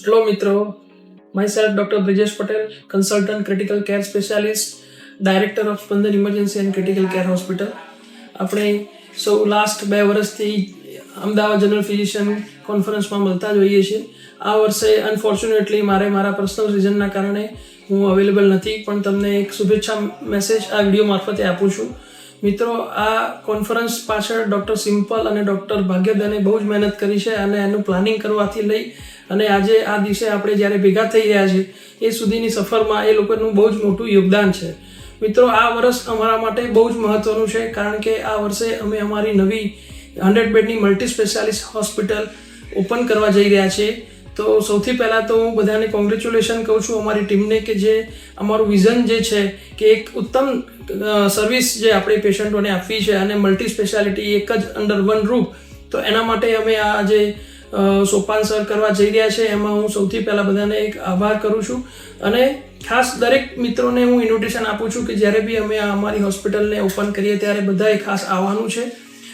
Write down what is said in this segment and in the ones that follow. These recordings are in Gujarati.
Hello Mitro, myself Dr. Brijesh Patel, consultant critical care specialist, director of Spandan Emergency and Critical Care Hospital. આપણે સૌ લાસ્ટ 2 વર્ષથી અમદાવાદ જનરલ ફિઝિશિયન કોન્ફરન્સમાં મળતા જ હોઈએ છીએ. આ વર્ષે અનફોર્ચ્યુનેટલી મારા પર્સનલ રીઝનના કારણે હું અવેલેબલ નથી, પણ તમને એક શુભેચ્છા મેસેજ આ વિડીયો મારફતે આપું છું. મિત્રો, આ કોન્ફરન્સ પાછળ ડૉક્ટર સિમ્પલ અને ડૉક્ટર ભાગ્યદાને બહુ જ મહેનત કરી છે અને એનું પ્લાનિંગ કરવાથી લઈ અને આજે આ દિવસે આપણે જ્યારે ભેગા થઈ રહ્યા છે એ સુધીની સફરમાં એ લોકોનું બહુ જ મોટું યોગદાન છે. મિત્રો, આ વર્ષ અમારા માટે બહુ જ મહત્ત્વનું છે, કારણ કે આ વર્ષે અમે અમારી નવી 100 બેડની મલ્ટી સ્પેશિયાલિસ્ટ હોસ્પિટલ ઓપન કરવા જઈ રહ્યા છીએ. તો સૌથી પહેલાં તો હું બધાને કોંગ્રેચ્યુલેશન કહું છું અમારી ટીમને, કે જે અમારું વિઝન જે છે કે એક ઉત્તમ સર્વિસ જે આપણે પેશન્ટોને આપવી છે અને મલ્ટી સ્પેશિયાલિટી એક જ અંડર વન રૂફ, તો એના માટે અમે આ જે સોપાન સર કરવા જઈ રહ્યા છે એમાં હું સૌથી પહેલાં બધાને એક આભાર કરું છું. અને ખાસ દરેક મિત્રોને હું ઇન્વિટેશન આપું છું કે જ્યારે બી અમે અમારી હોસ્પિટલને ઓપન કરીએ ત્યારે બધાએ ખાસ આવવાનું છે.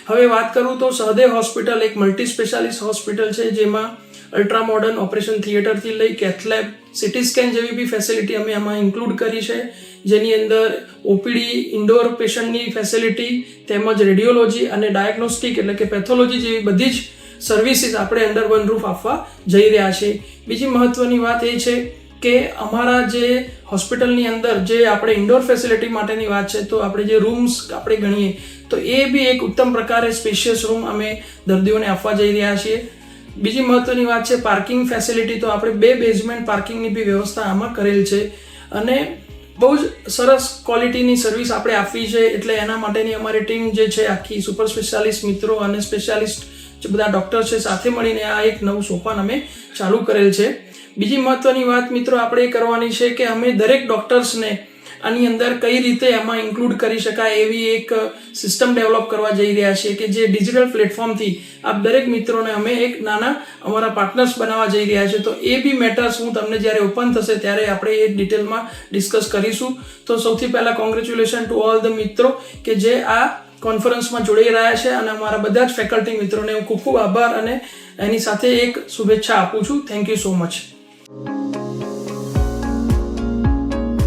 હવે વાત કરું તો સહદેવ હોસ્પિટલ એક મલ્ટી સ્પેશિયાલિસ્ટ હોસ્પિટલ છે, જેમાં અલ્ટ્રા મોડર્ન ઓપરેશન થિયેટરથી લઈ કેથ લેબ, સિટી સ્કેન જેવી બી ફેસિલિટી અમે આમાં ઇન્ક્લુડ કરી છે, જેની અંદર ઓપીડી, ઇન્ડોર પેશન્ટની ફેસિલિટી તેમજ રેડિયોલોજી અને ડાયગ્નોસ્ટિક એટલે કે પેથોલોજી જેવી બધી જ સર્વિસીસ આપણે અંડર વન રૂફ આપવા જઈ રહ્યા છે. બીજી મહત્ત્વની વાત એ છે કે અમારા જે હોસ્પિટલની અંદર જે આપણે ઇન્ડોર ફેસિલિટી માટેની વાત છે, તો આપણે જે રૂમ્સ આપણે ગણીએ તો એ બી એક ઉત્તમ પ્રકારે સ્પેશિયસ રૂમ અમે દર્દીઓને આપવા જઈ રહ્યા છીએ. બીજી મહત્ત્વની વાત છે પાર્કિંગ ફેસિલિટી. તો આપણે 2 બેઝમેન્ટ પાર્કિંગની બી વ્યવસ્થા આમાં કરેલ છે અને બહુ જ સરસ ક્વોલિટીની સર્વિસ આપણે આપવી છે, એટલે એના માટેની અમારી ટીમ જે છે આખી સુપર સ્પેશિયાલિસ્ટ મિત્રો અને સ્પેશિયાલિસ્ટ જે બધા ડૉક્ટર છે સાથે મળીને આ એક નવું સોપાન અમે ચાલુ કરેલ છે. બીજી મહત્ત્વની વાત મિત્રો આપણે એ કરવાની છે કે અમે દરેક ડૉક્ટર્સને આની અંદર કઈ રીતે એમાં ઇન્ક્લુડ કરી શકાય એવી એક સિસ્ટમ ડેવલપ કરવા જઈ રહ્યા છીએ, કે જે ડિજિટલ પ્લેટફોર્મથી આપ દરેક મિત્રોને અમે એક નાના અમારા પાર્ટનર્સ બનાવવા જઈ રહ્યા છીએ. તો એ બી મેટર્સ હું તમને જ્યારે ઓપન થશે ત્યારે આપણે એ ડિટેલમાં ડિસ્કસ કરીશું. તો સૌથી પહેલાં કોંગ્રેચ્યુલેશન ટુ ઓલ ધ મિત્રો કે જે આ કોન્ફરન્સમાં જોડાઈ રહ્યા છે, અને અમારા બધા જ ફેકલ્ટી મિત્રોને હું ખૂબ ખૂબ આભાર અને એની સાથે એક શુભેચ્છા આપું છું. Thank you so much.